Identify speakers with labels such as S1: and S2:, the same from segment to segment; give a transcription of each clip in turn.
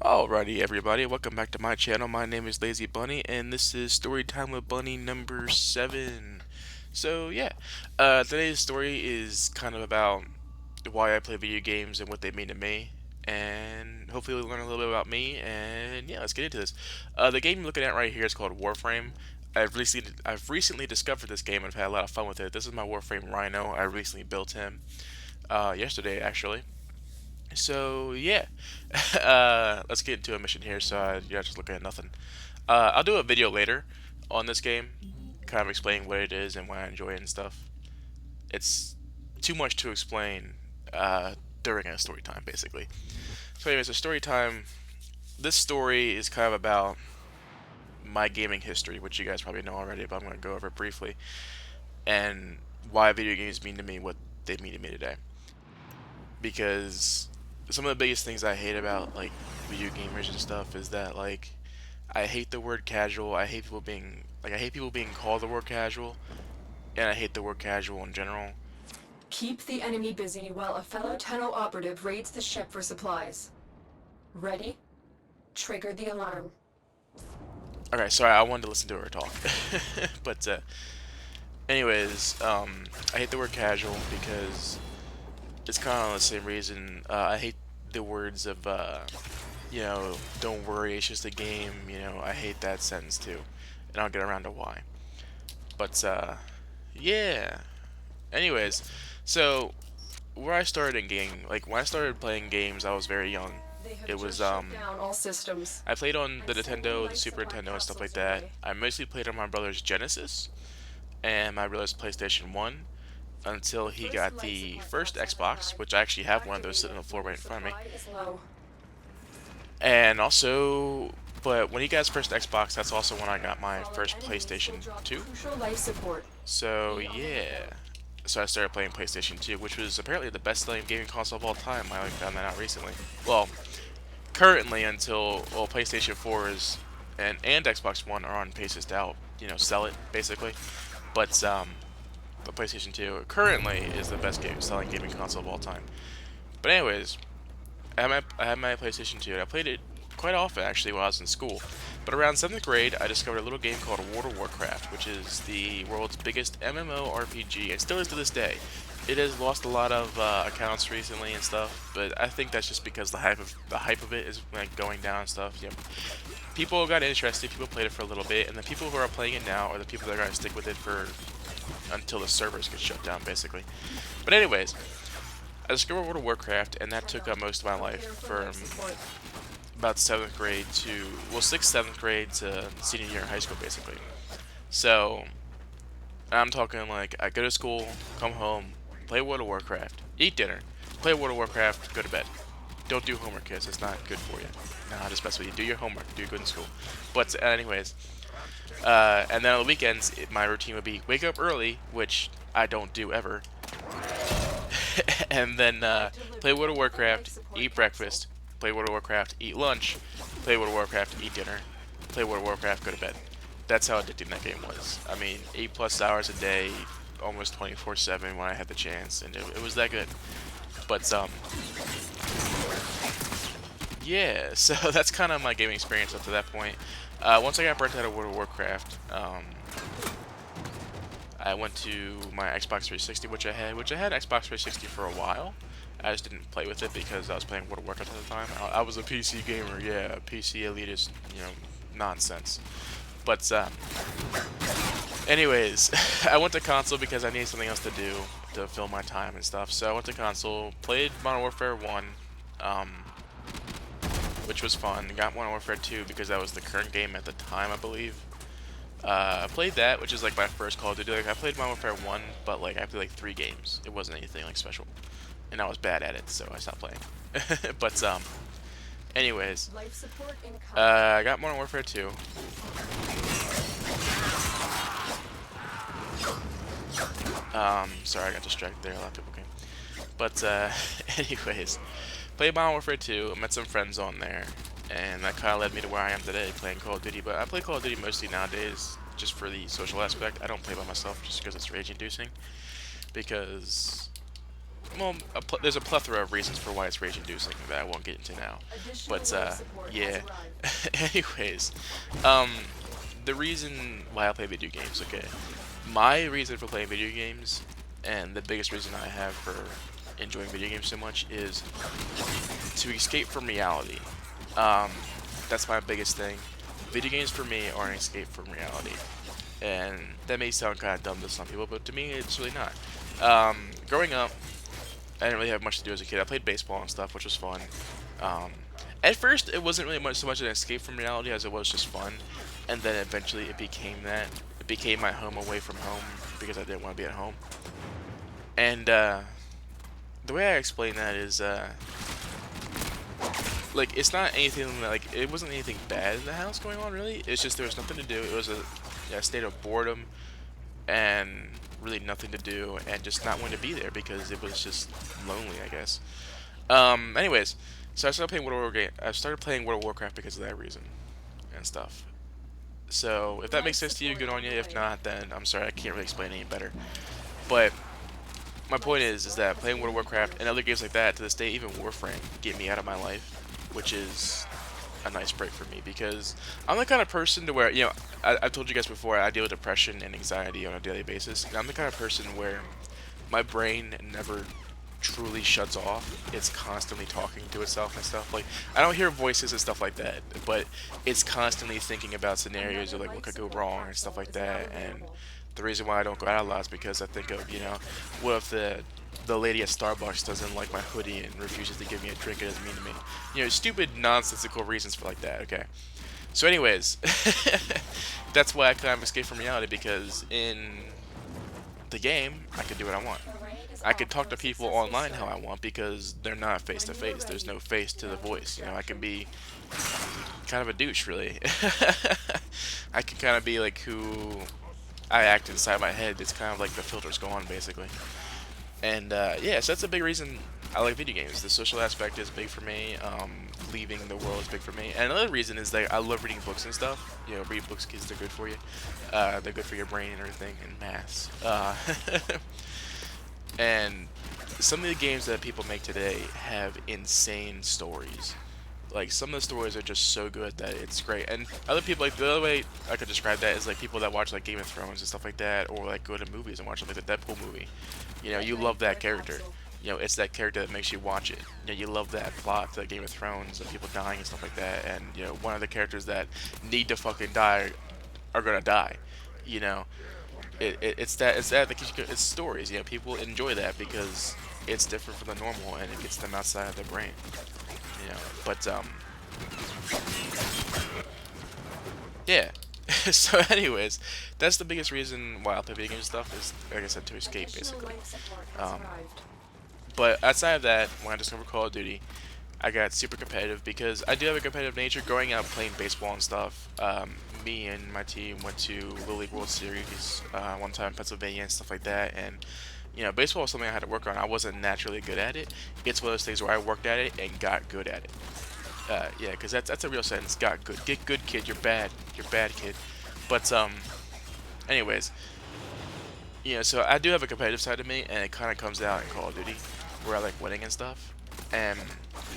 S1: Alrighty, everybody, welcome back to my channel. My name is Lazy Bunny, and this is Storytime with Bunny number 7. So, yeah, today's story is kind of about why I play video games and what they mean to me, and hopefully we'll learn a little bit about me, and yeah, let's get into this. The game you're looking at right here is called Warframe. I've recently discovered this game and I've had a lot of fun with it. This is my Warframe Rhino. I recently built him, yesterday, actually. So yeah, let's get into a mission here. So you're not just looking at nothing. I'll do a video later on this game, kind of explaining what it is and why I enjoy it and stuff. It's too much to explain during a story time, basically. So anyways, a story time. This story is kind of about my gaming history, which you guys probably know already, but I'm going to go over it briefly, and why video games mean to me what they mean to me today. Because some of the biggest things I hate about like video gamers and stuff is that like I hate the word casual. I hate people being called the word casual, and I hate the word casual in general.
S2: Keep the enemy busy while a fellow Tenno operative raids the ship for supplies. Ready? Trigger the alarm.
S1: Okay, sorry, I wanted to listen to her talk, but anyways, I hate the word casual because it's kind of the same reason. I hate the words of don't worry, it's just a game. I hate that sentence too, and I'll get around to why. But yeah. Anyways, so where I started in gaming, like when I started playing games, I was very young.
S2: They have
S1: It was
S2: just shut down all systems.
S1: I played on the
S2: And sending
S1: Nintendo, the
S2: life
S1: Super
S2: support
S1: Nintendo, and stuff like
S2: capsules
S1: that.
S2: away.
S1: I mostly played on my brother's Genesis and my brother's PlayStation 1 until he
S2: First
S1: got
S2: life
S1: the
S2: support
S1: first
S2: caps have
S1: Xbox,
S2: arrived.
S1: which I actually have one of those
S2: Activating
S1: sitting on the floor right in front of me.
S2: supply is low.
S1: And also, but when he got his first Xbox, that's also when I got my
S2: Fallen
S1: first
S2: enemies will
S1: PlayStation
S2: drop
S1: 2.
S2: crucial life support.
S1: So
S2: Be on the
S1: yeah,
S2: lookout.
S1: so I started playing PlayStation 2, which was apparently the best-selling gaming console of all time. I only found that out recently. Well, currently until PlayStation 4 is and Xbox One are on paces to out, sell it basically. But the PlayStation 2 currently is the best selling gaming console of all time. But anyways, I had my PlayStation 2 and I played it quite often actually while I was in school. But around 7th grade, I discovered a little game called World of Warcraft, which is the world's biggest MMORPG, and still is to this day. It has lost a lot of accounts recently and stuff, but I think that's just because the hype of it is like going down and stuff. People got interested, people played it for a little bit, and the people who are playing it now are the people that are going to stick with it for until the servers get shut down, basically. But anyways, I discovered World of Warcraft, and that took up most of my life
S2: Prepare for
S1: from
S2: life support.
S1: about 7th grade to, well, 6th, 7th grade to senior year in high school, basically. So, I'm talking like, I go to school, come home, play World of Warcraft, eat dinner, play World of Warcraft, go to bed. Don't do homework, kids, it's not good for you. No, I just mess with you. Do your homework, do good in school. But, anyways, and then on the weekends, my routine would be wake up early, which I don't do ever, and then play World of Warcraft, eat breakfast, play World of Warcraft, eat lunch, play World of Warcraft, eat dinner, play World of Warcraft, go to bed. That's how addicting that game was. I mean, 8+ hours a day, almost 24/7 when I had the chance, and it was that good. But yeah, so that's kind of my gaming experience up to that point. Once I got burnt out of World of Warcraft, I went to my Xbox 360, which I had Xbox 360 for a while. I just didn't play with it because I was playing World of Warcraft at the time. I was a PC gamer, yeah, PC elitist, nonsense. But anyways, I went to console because I needed something else to do to fill my time and stuff. So I went to console, played Modern Warfare 1, um, which was fun. Got Modern Warfare 2 because that was the current game at the time, I believe. I played that, which is like my first Call of Duty. Like I played Modern Warfare 1, but like I played like 3 games. It wasn't anything like special, and I was bad at it, so I stopped playing. But anyways,
S2: Life support incoming.
S1: I got Modern Warfare 2. Sorry, I got distracted there. A lot of people came. But anyways, played Modern Warfare 2. Met some friends on there, and that kind of led me to where I am today, playing Call of Duty. But I play Call of Duty mostly nowadays just for the social aspect. I don't play by myself just because it's rage-inducing. Because well, there's a plethora of reasons for why it's rage-inducing that I won't get into now.
S2: Additional
S1: But
S2: life support has
S1: yeah.
S2: arrived.
S1: Anyways, um, the reason why I play video games, okay, my reason for playing video games, and the biggest reason I have for enjoying video games so much is to escape from reality. Um, that's my biggest thing. Video games for me are an escape from reality, and that may sound kind of dumb to some people, but to me, it's really not. Growing up, I didn't really have much to do as a kid. I played baseball and stuff, which was fun. Um, at first, it wasn't really much so much an escape from reality as it was just fun, and then eventually it became that. It became my home away from home because I didn't want to be at home. And the way I explain that is, like, it's not anything like it wasn't anything bad in the house going on really. It's just there was nothing to do. It was a state of boredom and really nothing to do and just not wanting to be there because it was just lonely, I guess. Anyways, so I started playing World of Warcraft because of that reason and stuff. So if that
S2: Life
S1: makes sense to you,
S2: support
S1: good on
S2: on
S1: you.
S2: the
S1: If
S2: way.
S1: not, then I'm sorry, I can't really explain any better. But my point is that playing World of Warcraft and other games like that to this day, even Warframe, get me out of my life, which is a nice break for me because I'm the kind of person to where I've told you guys before I deal with depression and anxiety on a daily basis, and I'm the kind of person where my brain never truly shuts off. It's constantly talking to itself and stuff. Like I don't hear voices and stuff like that, but it's constantly thinking about scenarios of
S2: Another
S1: like what
S2: life
S1: could go
S2: support
S1: wrong and stuff
S2: capsule
S1: like
S2: is now
S1: that. And
S2: available.
S1: the reason why I don't go out a lot is because I think of what if the lady at Starbucks doesn't like my hoodie and refuses to give me a drink it doesn't mean to me. Stupid nonsensical reasons for like that. Okay. So, anyways, that's why I kind of escape from reality because in the game I can do what I want.
S2: The raid is
S1: I could
S2: off
S1: talk
S2: to
S1: to
S2: a
S1: people
S2: successful
S1: online how
S2: start.
S1: I want because they're not face
S2: When
S1: to
S2: you are
S1: face. There's
S2: ready,
S1: no face to the
S2: evac
S1: voice. I can
S2: extraction.
S1: be kind of a douche, really. I can kind of be like who I act inside my head. It's kind of like the filters go on, basically. And yeah, so that's a big reason I like video games. The social aspect is big for me. Leaving the world is big for me. And another reason is that I love reading books and stuff. Read books, kids. They're good for you. They're good for your brain and everything, and maths. And some of the games that people make today have insane stories. Like some of the stories are just so good that it's great. And other people, like the other way I could describe that is like people that watch like Game of Thrones and stuff like that, or like go to movies and watch like the Deadpool movie.
S2: Get
S1: You
S2: ready
S1: love
S2: for
S1: that
S2: a
S1: character.
S2: capsule.
S1: It's that character that makes you watch it. You love that plot to Game of Thrones and people dying and stuff like that. And one of the characters that need to fucking die are gonna die. You know, it's stories. People enjoy that because it's different from the normal and it gets them outside of their brain. But yeah. So, anyways, that's the biggest reason why I play video game stuff is, like I said, to escape
S2: Additional
S1: basically.
S2: life support has
S1: Um,
S2: arrived.
S1: but outside of that, when I discovered Call of Duty, I got super competitive because I do have a competitive nature. Growing up playing baseball and stuff, me and my team went to Little League World Series one time in Pennsylvania and stuff like that. And baseball was something I had to work on. I wasn't naturally good at it. It's one of those things where I worked at it and got good at it. Yeah, because that's a real sentence. Got good. Get good, kid. You're bad. You're bad, kid. But anyways, so I do have a competitive side to me, and it kind of comes out in Call of Duty, where I like winning and stuff. And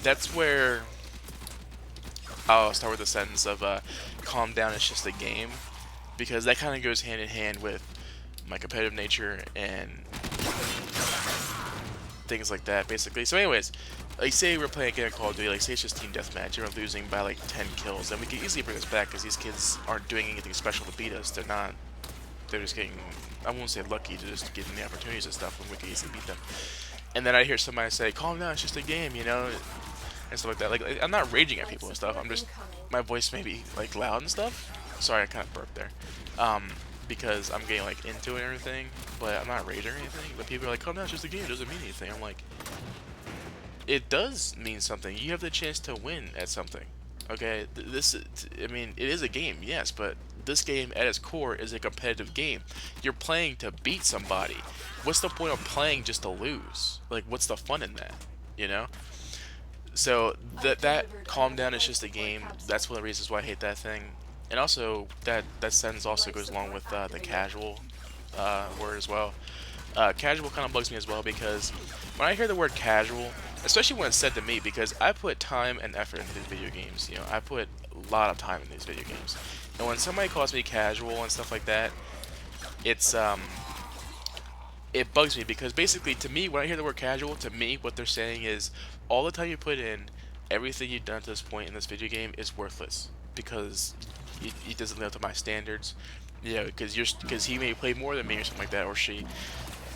S1: that's where I'll start with the sentence of calm down, it's just a game, because that kind of goes hand in hand with my competitive nature and things like that, basically. So, anyways, like say we're playing a game of Call of Duty, like say it's just team deathmatch, and we're losing by like 10 kills, and we can easily bring this back because these kids aren't doing anything special to beat us. They're not. They're just getting, I won't say lucky, to just getting the opportunities and stuff when we can easily beat them. And then I hear somebody say, calm down, it's just a game, and stuff like that. Like, I'm not raging at
S2: Life
S1: people and stuff.
S2: support
S1: I'm just,
S2: incoming.
S1: my voice may be like loud and stuff. Sorry, I kind of burped there. Um, because I'm getting like into it and everything, but I'm not raging or anything. But people are like, calm down, it's just a game, it doesn't mean anything. I'm like, it does mean something. You have the chance to win at something. Okay, I mean, it is a game, yes, but this game at its core is a competitive game. You're playing to beat somebody. What's the point of playing just to lose? Like, what's the fun in that? You know? So
S2: I've
S1: that
S2: delivered
S1: calm
S2: another
S1: down is
S2: life
S1: just a
S2: support
S1: game.
S2: capsule.
S1: That's one of the reasons why I hate that thing. And also that sentence also
S2: Life
S1: goes along
S2: support
S1: with the
S2: activated.
S1: casual word as well. Casual kind of bugs me as well because when I hear the word casual, especially when it's said to me, because I put time and effort into these video games. You know, I put a lot of time in these video games, and when somebody calls me casual and stuff like that, it's it bugs me because basically to me, when I hear the word casual, to me what they're saying is all the time you put in, everything you've done to this point in this video game is worthless because it doesn't live up to my standards. You know, because he may play more than me or something like that, or she,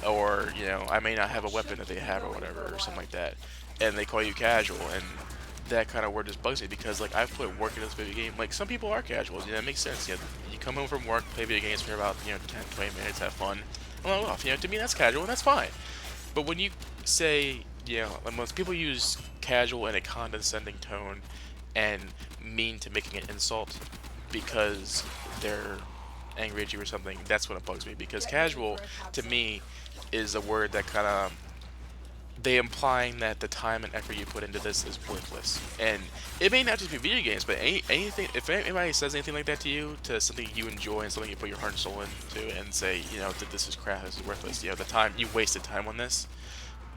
S1: or you know, I may not have a weapon that they have or whatever or something like that, and they call you casual, and that kind of word just bugs me because like I've put work into this video game. Like some people are casuals, you know, it makes sense. You know, you come home from work, play video games for about 10, 20 minutes, have fun, and log off. You know, to me that's casual, and that's fine. But when you say, like most people use casual in a condescending tone and mean to making an insult because they're angry at you or something, that's when it bugs me because casual to me is a word that kind of they implying that the time and effort you put into this is worthless. And it may not just be video games, but anything. If anybody says anything like that to you, to something you enjoy and something you put your heart and soul into, and say, that this is crap, this is worthless, the time you wasted time on this,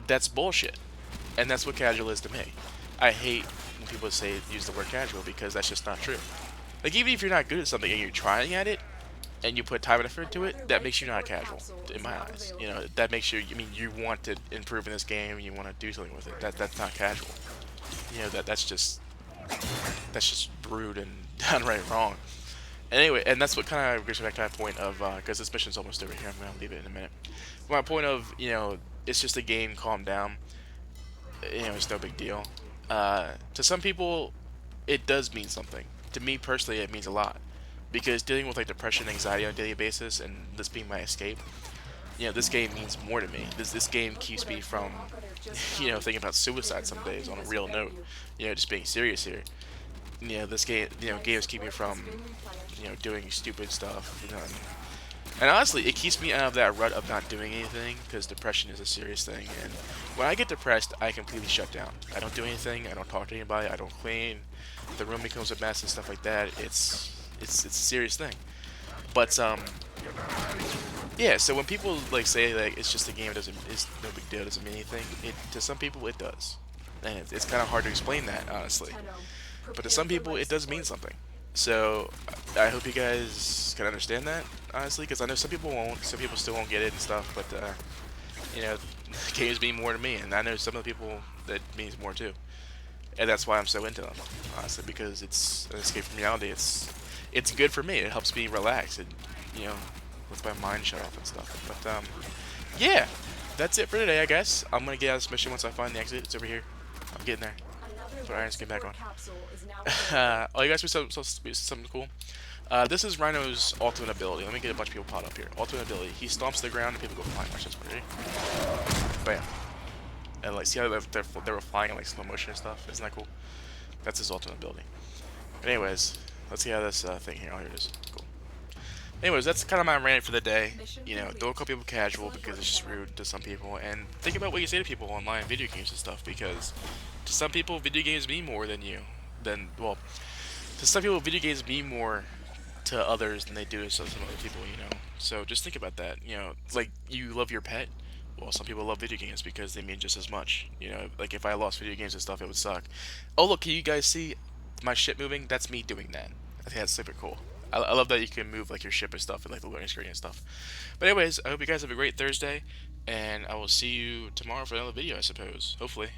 S1: that's bullshit. And that's what casual is to me. I hate when people use the word casual because that's just not true. Like even if you're not good at something and you're trying at it, and you put time and effort into it, that makes you not casual in my eyes. That makes you. I mean, you want to improve in this game. You want to do something with it. That's not casual. That's just rude and downright wrong. Anyway, and that's what kind of brings me back to my point of because this mission's almost over here. I'm gonna leave it in a minute. My point of it's just a game. Calm down. It's no big deal. To some people, it does mean something. To me personally, it means a lot because dealing with like depression, anxiety on a daily basis, and this being my escape, this game means more to me. This game keeps me from, thinking about suicide some days on a real note. Just being serious here. This game, games keep me from, doing stupid stuff. And honestly, it keeps me out of that rut of not doing anything because depression is a serious thing. And when I get depressed, I completely shut down. I don't do anything. I don't talk to anybody. I don't clean. The room becomes a mess and stuff like that. It's a serious thing. But yeah. So when people like say like it's just a game, it's no big deal, doesn't mean anything. To some people it does, and it's kind of hard to explain that honestly. But to some people it does mean something. So I hope you guys can understand that honestly, because I know some people won't. Some people still won't get it and stuff. But you know, games mean more to me, and I know some of the people that means more too. And that's why I'm so into them, honestly, because it's an escape from reality. It's good for me. It helps me relax. It you know lets my mind shut off and stuff. But yeah, that's it for today, I guess. I'm gonna get out of this mission once I find the exit. It's over here. I'm getting there. Put irons, get back on. Oh, you guys do something cool. This is Rhino's ultimate ability. Let me get a bunch of people caught up here. Ultimate ability. He stomps the ground and people go flying. Watch this. Ready? Bam. And like, see how they were flying in like slow motion and stuff? Isn't that cool? That's his ultimate ability. But anyways, let's see how this thing here. Oh, here it is. Cool. Anyways, that's kind of my rant for the day. Don't call people casual because it's just rude to some people. And think about what you say to people online, video games and stuff, because to some people, video games mean more than you. Well, to some people, video games mean more to others than they do to some other people. So just think about that. Like you love your pet. Well, some people love video games because they mean just as much. Like if I lost video games and stuff, it would suck. Oh, look, can you guys see my ship moving? That's me doing that. I think that's super cool. I love that you can move like your ship and stuff and like the loading screen and stuff. But anyways, I hope you guys have a great Thursday, and I will see you tomorrow for another video, I suppose. Hopefully.